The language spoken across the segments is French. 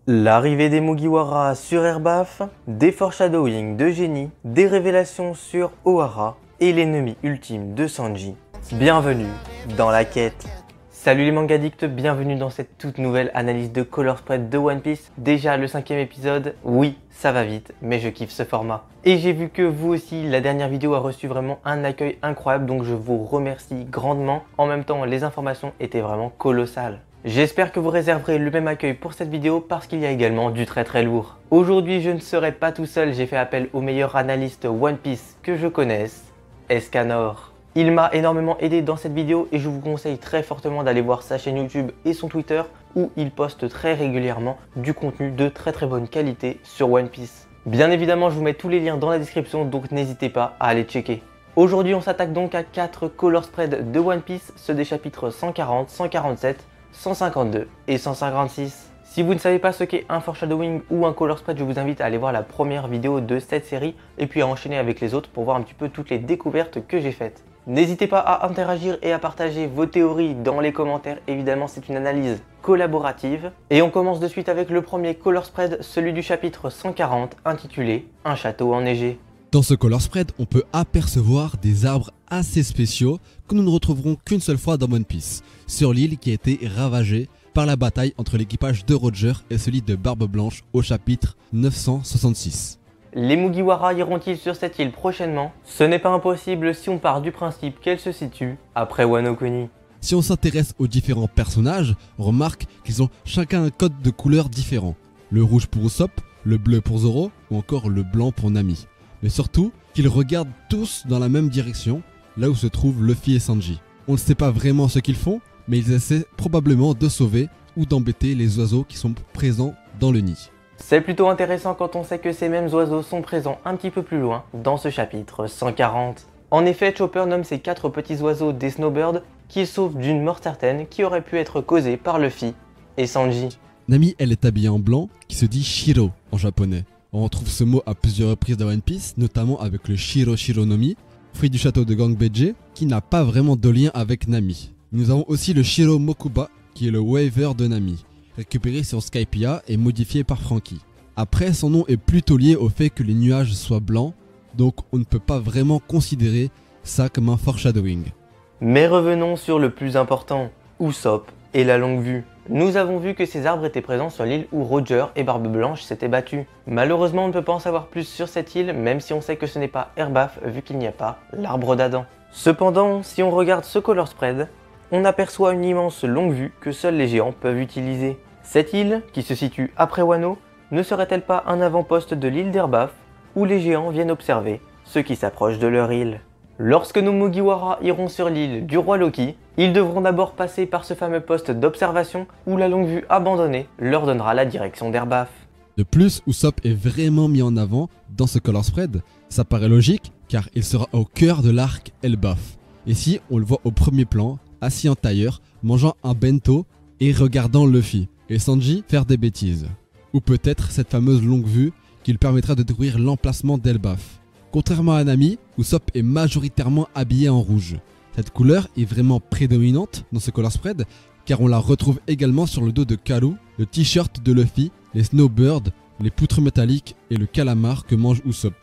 L'arrivée des Mugiwara sur Elbaf, des foreshadowing de Génie, des révélations sur Ohara et l'ennemi ultime de Sanji. Bienvenue dans la quête. Salut les manga addicts, bienvenue dans cette toute nouvelle analyse de Color Spread de One Piece. Déjà le 5e épisode, oui ça va vite, mais je kiffe ce format. Et j'ai vu que vous aussi, la dernière vidéo a reçu vraiment un accueil incroyable, donc je vous remercie grandement. En même temps, les informations étaient vraiment colossales. J'espère que vous réserverez le même accueil pour cette vidéo parce qu'il y a également du très lourd. Aujourd'hui je ne serai pas tout seul, j'ai fait appel au meilleur analyste One Piece que je connaisse, Escanor. Il m'a énormément aidé dans cette vidéo et je vous conseille très fortement d'aller voir sa chaîne YouTube et son Twitter où il poste très régulièrement du contenu de très bonne qualité sur One Piece. Bien évidemment je vous mets tous les liens dans la description donc n'hésitez pas à aller checker. Aujourd'hui on s'attaque donc à 4 color spreads de One Piece, ceux des chapitres 140, 147, 152 et 156. Si vous ne savez pas ce qu'est un foreshadowing ou un color spread, je vous invite à aller voir la première vidéo de cette série et puis à enchaîner avec les autres pour voir un petit peu toutes les découvertes que j'ai faites. N'hésitez pas à interagir et à partager vos théories dans les commentaires, évidemment c'est une analyse collaborative. Et on commence de suite avec le premier color spread, celui du chapitre 140 intitulé « Un château enneigé ». Dans ce color spread, on peut apercevoir des arbres assez spéciaux que nous ne retrouverons qu'une seule fois dans One Piece, sur l'île qui a été ravagée par la bataille entre l'équipage de Roger et celui de Barbe Blanche au chapitre 966. Les Mugiwara iront-ils sur cette île prochainement? Ce n'est pas impossible si on part du principe qu'elle se situe après Wano Kuni. Si on s'intéresse aux différents personnages, on remarque qu'ils ont chacun un code de couleur différent. Le rouge pour Usopp, le bleu pour Zoro ou encore le blanc pour Nami. Mais surtout, qu'ils regardent tous dans la même direction, là où se trouvent Luffy et Sanji. On ne sait pas vraiment ce qu'ils font, mais ils essaient probablement de sauver ou d'embêter les oiseaux qui sont présents dans le nid. C'est plutôt intéressant quand on sait que ces mêmes oiseaux sont présents un petit peu plus loin dans ce chapitre 140. En effet, Chopper nomme ces 4 petits oiseaux des Snowbirds qui sauvent d'une mort certaine qui aurait pu être causée par Luffy et Sanji. Nami, elle est habillée en blanc qui se dit Shiro en japonais. On retrouve ce mot à plusieurs reprises dans One Piece, notamment avec le Shiro Shironomi, fruit du château de Gangbeije, qui n'a pas vraiment de lien avec Nami. Nous avons aussi le Shiro Mokuba, qui est le waver de Nami, récupéré sur Skypiea et modifié par Franky. Après, son nom est plutôt lié au fait que les nuages soient blancs, donc on ne peut pas vraiment considérer ça comme un foreshadowing. Mais revenons sur le plus important, Usopp et la longue vue. Nous avons vu que ces arbres étaient présents sur l'île où Roger et Barbe Blanche s'étaient battus. Malheureusement, on ne peut pas en savoir plus sur cette île, même si on sait que ce n'est pas Elbaf vu qu'il n'y a pas l'arbre d'Adam. Cependant, si on regarde ce color spread, on aperçoit une immense longue vue que seuls les géants peuvent utiliser. Cette île, qui se situe après Wano, ne serait-elle pas un avant-poste de l'île d'Elbaf où les géants viennent observer ceux qui s'approchent de leur île? Lorsque nos Mugiwara iront sur l'île du roi Loki, ils devront d'abord passer par ce fameux poste d'observation où la longue vue abandonnée leur donnera la direction d'Elbaf. De plus, Usopp est vraiment mis en avant dans ce color spread. Ça paraît logique car il sera au cœur de l'arc Elbaf. Ici, on le voit au premier plan, assis en tailleur, mangeant un bento et regardant Luffy et Sanji faire des bêtises. Ou peut-être cette fameuse longue vue qui lui permettra de découvrir l'emplacement d'Elbaf. Contrairement à Nami, Usopp est majoritairement habillé en rouge. Cette couleur est vraiment prédominante dans ce color spread car on la retrouve également sur le dos de Karoo, le t-shirt de Luffy, les Snowbirds, les poutres métalliques et le calamar que mange Usopp.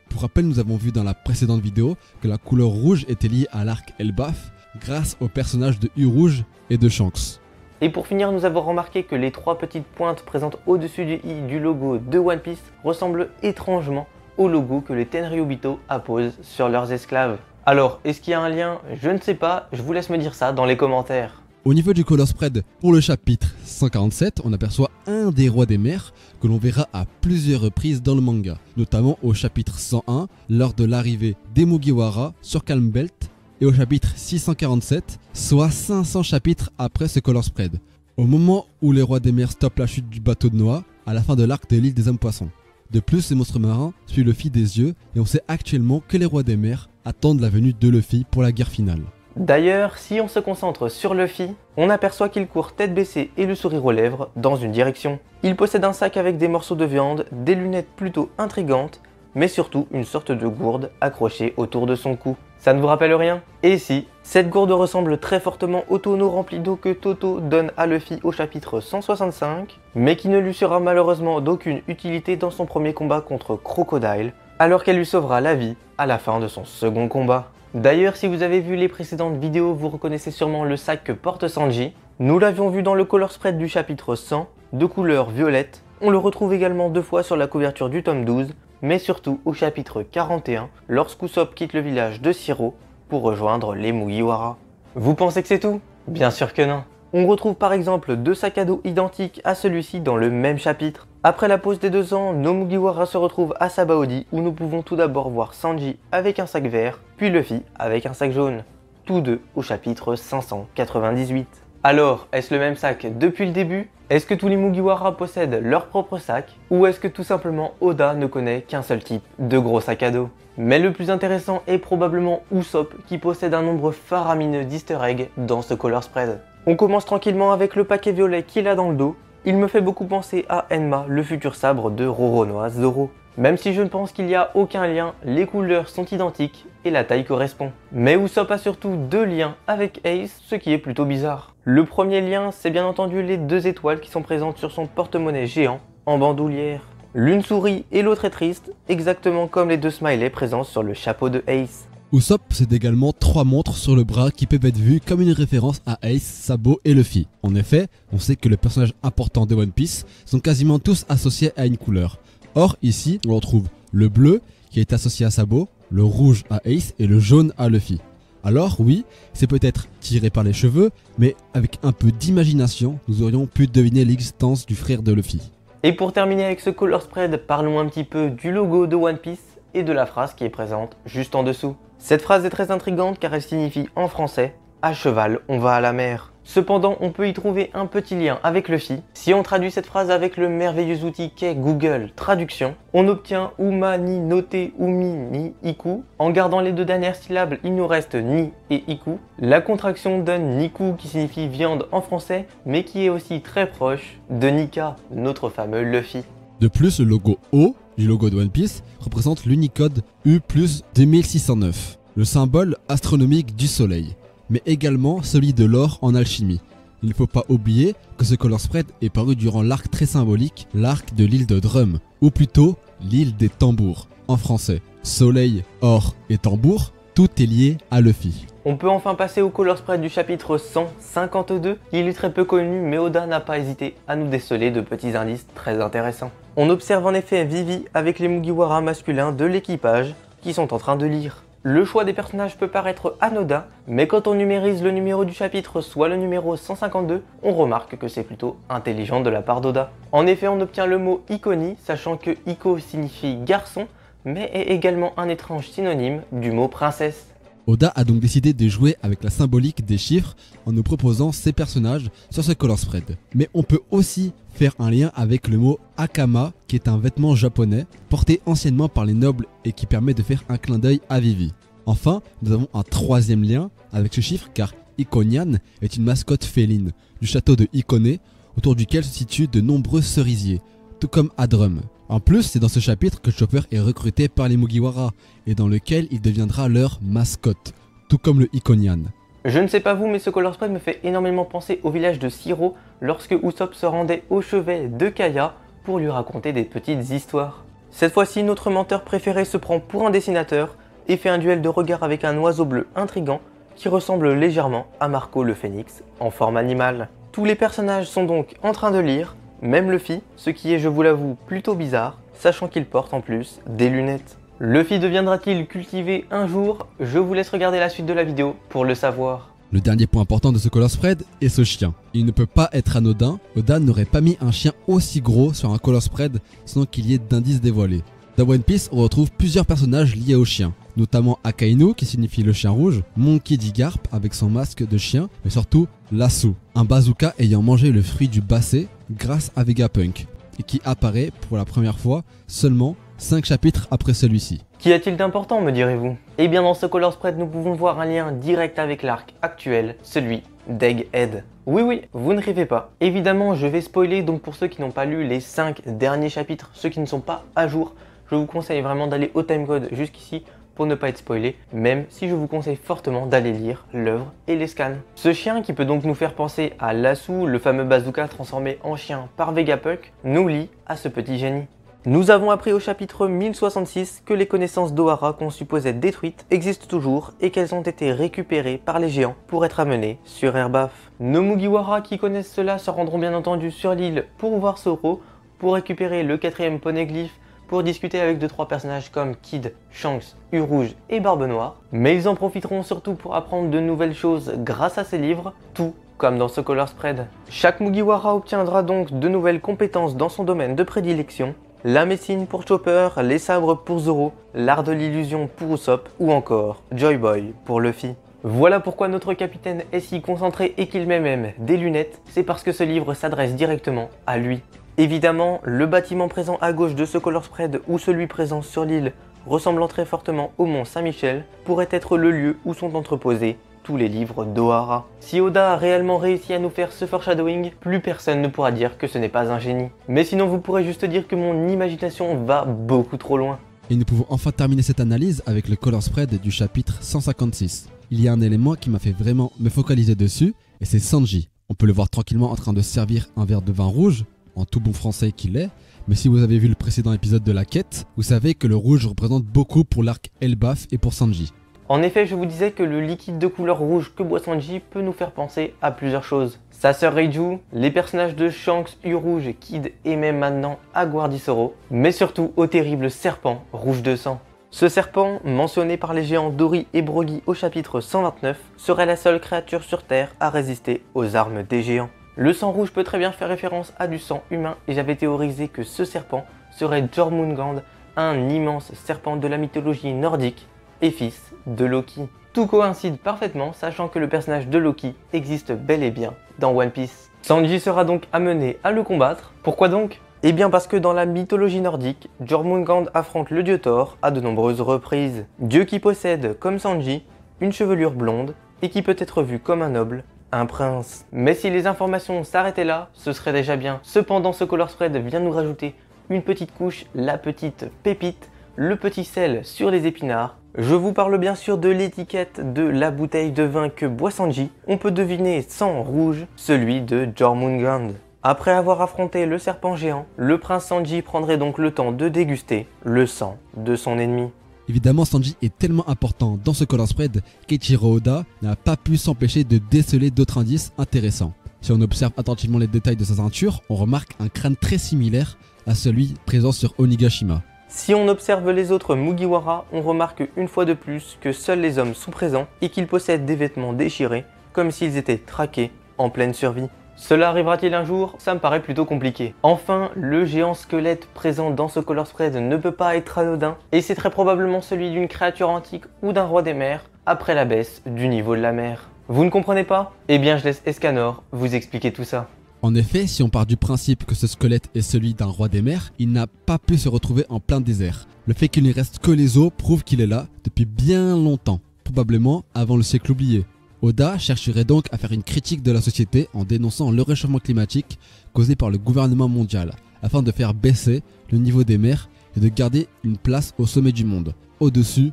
Pour rappel, nous avons vu dans la précédente vidéo que la couleur rouge était liée à l'arc Elbaf grâce aux personnages de U-Rouge et de Shanks. Et pour finir, nous avons remarqué que les 3 petites pointes présentes au-dessus du i du logo de One Piece ressemblent étrangement au logo que les Tenryubito apposent sur leurs esclaves. Alors, est-ce qu'il y a un lien? Je ne sais pas, je vous laisse me dire ça dans les commentaires. Au niveau du color spread, pour le chapitre 147, on aperçoit un des rois des mers que l'on verra à plusieurs reprises dans le manga, notamment au chapitre 101 lors de l'arrivée des Mugiwara sur Calm Belt et au chapitre 647, soit 500 chapitres après ce color spread, au moment où les rois des mers stoppent la chute du bateau de Noah à la fin de l'arc de l'île des hommes poissons. De plus, ces monstres marins suivent Luffy des yeux et on sait actuellement que les rois des mers attendent la venue de Luffy pour la guerre finale. D'ailleurs, si on se concentre sur Luffy, on aperçoit qu'il court tête baissée et le sourire aux lèvres dans une direction. Il possède un sac avec des morceaux de viande, des lunettes plutôt intrigantes, mais surtout une sorte de gourde accrochée autour de son cou. Ça ne vous rappelle rien? Et si, cette gourde ressemble très fortement au tonneau rempli d'eau que Toto donne à Luffy au chapitre 165, mais qui ne lui sera malheureusement d'aucune utilité dans son premier combat contre Crocodile, alors qu'elle lui sauvera la vie à la fin de son second combat. D'ailleurs, si vous avez vu les précédentes vidéos, vous reconnaissez sûrement le sac que porte Sanji. Nous l'avions vu dans le color spread du chapitre 100, de couleur violette. On le retrouve également 2 fois sur la couverture du tome 12, mais surtout au chapitre 41, lorsqu'Usopp quitte le village de Shiro pour rejoindre les Mugiwara. Vous pensez que c'est tout? Bien sûr que non. On retrouve par exemple 2 sacs à dos identiques à celui-ci dans le même chapitre. Après la pause des 2 ans, nos Mugiwara se retrouvent à Sabaody où nous pouvons tout d'abord voir Sanji avec un sac vert, puis Luffy avec un sac jaune. Tous deux au chapitre 598. Alors, est-ce le même sac depuis le début? Est-ce que tous les Mugiwara possèdent leur propre sac? Ou est-ce que tout simplement Oda ne connaît qu'un seul type de gros sac à dos? Mais le plus intéressant est probablement Usopp qui possède un nombre faramineux d'easter eggs dans ce color spread. On commence tranquillement avec le paquet violet qu'il a dans le dos. Il me fait beaucoup penser à Enma, le futur sabre de Roronoa Zoro. Même si je ne pense qu'il n'y a aucun lien, les couleurs sont identiques et la taille correspond. Mais Usopp a surtout 2 liens avec Ace, ce qui est plutôt bizarre. Le premier lien, c'est bien entendu les 2 étoiles qui sont présentes sur son porte-monnaie géant en bandoulière. L'une sourit et l'autre est triste, exactement comme les 2 smileys présents sur le chapeau de Ace. Usopp possède également 3 montres sur le bras qui peuvent être vues comme une référence à Ace, Sabo et Luffy. En effet, on sait que les personnages importants de One Piece sont quasiment tous associés à une couleur. Or ici, on retrouve le bleu qui est associé à Sabo, le rouge à Ace et le jaune à Luffy. Alors oui, c'est peut-être tiré par les cheveux, mais avec un peu d'imagination, nous aurions pu deviner l'existence du frère de Luffy. Et pour terminer avec ce color spread, parlons un petit peu du logo de One Piece et de la phrase qui est présente juste en dessous. Cette phrase est très intrigante car elle signifie en français « À cheval, on va à la mer ». Cependant, on peut y trouver un petit lien avec Luffy. Si on traduit cette phrase avec le merveilleux outil qu'est Google Traduction, on obtient Uma ni note umi ni iku. En gardant les 2 dernières syllabes, il nous reste ni et iku. La contraction donne niku qui signifie viande en français, mais qui est aussi très proche de Nika, notre fameux Luffy. De plus, le logo O du logo de One Piece représente l'Unicode U plus 2609, le symbole astronomique du soleil, mais également celui de l'or en alchimie. Il ne faut pas oublier que ce color spread est paru durant l'arc très symbolique, l'arc de l'île de Drum, ou plutôt l'île des tambours, en français. Soleil, or et tambour, tout est lié à Luffy. On peut enfin passer au color spread du chapitre 152. Il est très peu connu, mais Oda n'a pas hésité à nous déceler de petits indices très intéressants. On observe en effet Vivi avec les Mugiwara masculins de l'équipage qui sont en train de lire. Le choix des personnages peut paraître anodin, mais quand on numérise le numéro du chapitre, soit le numéro 152, on remarque que c'est plutôt intelligent de la part d'Oda. En effet, on obtient le mot Ikoni, sachant que Iko signifie garçon, mais est également un étrange synonyme du mot princesse. Oda a donc décidé de jouer avec la symbolique des chiffres en nous proposant ces personnages sur ce color spread. Mais on peut aussi faire un lien avec le mot Akama, qui est un vêtement japonais porté anciennement par les nobles et qui permet de faire un clin d'œil à Vivi. Enfin, nous avons un 3e lien avec ce chiffre car Ikonian est une mascotte féline du château de Ikone autour duquel se situent de nombreux cerisiers, tout comme à Drum. En plus, c'est dans ce chapitre que Chopper est recruté par les Mugiwara et dans lequel il deviendra leur mascotte, tout comme le Ikonian. Je ne sais pas vous, mais ce color spread me fait énormément penser au village de Shiro lorsque Usopp se rendait au chevet de Kaya pour lui raconter des petites histoires. Cette fois-ci, notre menteur préféré se prend pour un dessinateur et fait un duel de regard avec un oiseau bleu intrigant qui ressemble légèrement à Marco le Phénix en forme animale. Tous les personnages sont donc en train de lire, même Luffy, ce qui est, je vous l'avoue, plutôt bizarre, sachant qu'il porte en plus des lunettes. Luffy deviendra-t-il cultivé un jour? Je vous laisse regarder la suite de la vidéo pour le savoir. Le dernier point important de ce color spread est ce chien. Il ne peut pas être anodin, Oda n'aurait pas mis un chien aussi gros sur un color spread sans qu'il y ait d'indices dévoilés. Dans One Piece, on retrouve plusieurs personnages liés au chien, notamment Akainu qui signifie le chien rouge, Monkey D. Garp avec son masque de chien, mais surtout Lasso, un bazooka ayant mangé le fruit du Bassé grâce à Vegapunk, et qui apparaît pour la première fois seulement 5 chapitres après celui-ci. Qu'y a-t-il d'important, me direz-vous? Eh bien dans ce color spread, nous pouvons voir un lien direct avec l'arc actuel, celui d'Egghead. Oui, vous ne rêvez pas. Évidemment, je vais spoiler, donc pour ceux qui n'ont pas lu les 5 derniers chapitres, ceux qui ne sont pas à jour, je vous conseille vraiment d'aller au timecode jusqu'ici pour ne pas être spoilé, même si je vous conseille fortement d'aller lire l'œuvre et les scans. Ce chien qui peut donc nous faire penser à Lassou, le fameux bazooka transformé en chien par Vegapunk, nous lie à ce petit génie. Nous avons appris au chapitre 1066 que les connaissances d'Ohara qu'on supposait détruites existent toujours et qu'elles ont été récupérées par les géants pour être amenées sur Erbaf. Nos Mugiwara qui connaissent cela se rendront bien entendu sur l'île pour voir Zoro, pour récupérer le 4e poneglyphe, pour discuter avec 2-3 personnages comme Kid, Shanks, U-Rouge et Barbe Noire. Mais ils en profiteront surtout pour apprendre de nouvelles choses grâce à ces livres, tout comme dans ce Color Spread. Chaque Mugiwara obtiendra donc de nouvelles compétences dans son domaine de prédilection. La médecine pour Chopper, les sabres pour Zoro, l'art de l'illusion pour Usopp ou encore Joy Boy pour Luffy. Voilà pourquoi notre capitaine est si concentré et qu'il met même des lunettes, c'est parce que ce livre s'adresse directement à lui. Évidemment, le bâtiment présent à gauche de ce Color Spread ou celui présent sur l'île, ressemblant très fortement au mont Saint-Michel, pourrait être le lieu où sont entreposés tous les livres d'Ohara. Si Oda a réellement réussi à nous faire ce foreshadowing, plus personne ne pourra dire que ce n'est pas un génie. Mais sinon vous pourrez juste dire que mon imagination va beaucoup trop loin. Et nous pouvons enfin terminer cette analyse avec le Color Spread du chapitre 156. Il y a un élément qui m'a fait vraiment me focaliser dessus, et c'est Sanji. On peut le voir tranquillement en train de servir un verre de vin rouge, en tout bon français qu'il est, mais si vous avez vu le précédent épisode de la quête, vous savez que le rouge représente beaucoup pour l'arc Elbaf et pour Sanji. En effet, je vous disais que le liquide de couleur rouge que boit Sanji peut nous faire penser à plusieurs choses. Sa sœur Reiju, les personnages de Shanks, U-Rouge, Kid et même maintenant Aguardi Zoro, mais surtout au terrible serpent rouge de sang. Ce serpent, mentionné par les géants Dory et Brogy au chapitre 129, serait la seule créature sur Terre à résister aux armes des géants. Le sang rouge peut très bien faire référence à du sang humain et j'avais théorisé que ce serpent serait Jormungand, un immense serpent de la mythologie nordique et fils de Loki. Tout coïncide parfaitement, sachant que le personnage de Loki existe bel et bien dans One Piece. Sanji sera donc amené à le combattre. Pourquoi donc ? Eh bien parce que dans la mythologie nordique, Jormungand affronte le dieu Thor à de nombreuses reprises. Dieu qui possède, comme Sanji, une chevelure blonde et qui peut être vu comme un noble, un prince. Mais si les informations s'arrêtaient là, ce serait déjà bien. Cependant, ce Color Spread vient nous rajouter une petite couche, la petite pépite, le petit sel sur les épinards. Je vous parle bien sûr de l'étiquette de la bouteille de vin que boit Sanji. On peut deviner sang rouge, celui de Jormungand. Après avoir affronté le serpent géant, le prince Sanji prendrait donc le temps de déguster le sang de son ennemi. Évidemment, Sanji est tellement important dans ce Color Spread qu'Eiichiro Oda n'a pas pu s'empêcher de déceler d'autres indices intéressants. Si on observe attentivement les détails de sa ceinture, on remarque un crâne très similaire à celui présent sur Onigashima. Si on observe les autres Mugiwara, on remarque une fois de plus que seuls les hommes sont présents et qu'ils possèdent des vêtements déchirés, comme s'ils étaient traqués en pleine survie. Cela arrivera-t-il un jour? Ça me paraît plutôt compliqué. Enfin, le géant squelette présent dans ce Color Spread ne peut pas être anodin, et c'est très probablement celui d'une créature antique ou d'un roi des mers, après la baisse du niveau de la mer. Vous ne comprenez pas? Eh bien je laisse Escanor vous expliquer tout ça. En effet, si on part du principe que ce squelette est celui d'un roi des mers, il n'a pas pu se retrouver en plein désert. Le fait qu'il ne reste que les eaux prouve qu'il est là depuis bien longtemps, probablement avant le siècle oublié. Oda chercherait donc à faire une critique de la société en dénonçant le réchauffement climatique causé par le gouvernement mondial, afin de faire baisser le niveau des mers et de garder une place au sommet du monde, au-dessus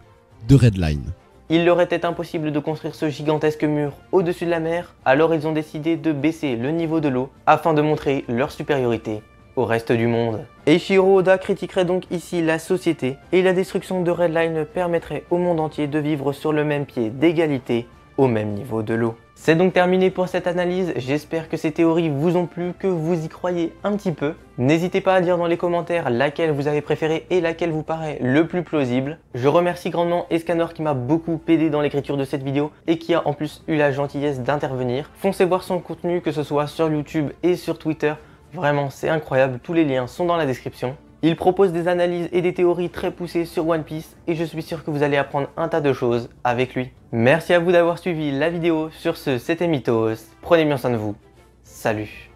de Red Line. Il leur était impossible de construire ce gigantesque mur au-dessus de la mer, alors ils ont décidé de baisser le niveau de l'eau afin de montrer leur supériorité au reste du monde. Eiichiro Oda critiquerait donc ici la société et la destruction de Red Line permettrait au monde entier de vivre sur le même pied d'égalité au même niveau de l'eau. C'est donc terminé pour cette analyse, j'espère que ces théories vous ont plu, que vous y croyez un petit peu. N'hésitez pas à dire dans les commentaires laquelle vous avez préférée et laquelle vous paraît le plus plausible. Je remercie grandement Escanor qui m'a beaucoup aidé dans l'écriture de cette vidéo et qui a en plus eu la gentillesse d'intervenir. Foncez voir son contenu, que ce soit sur YouTube et sur Twitter, vraiment c'est incroyable, tous les liens sont dans la description. Il propose des analyses et des théories très poussées sur One Piece et je suis sûr que vous allez apprendre un tas de choses avec lui. Merci à vous d'avoir suivi la vidéo. Sur ce, c'était Mythos. Prenez bien soin de vous. Salut.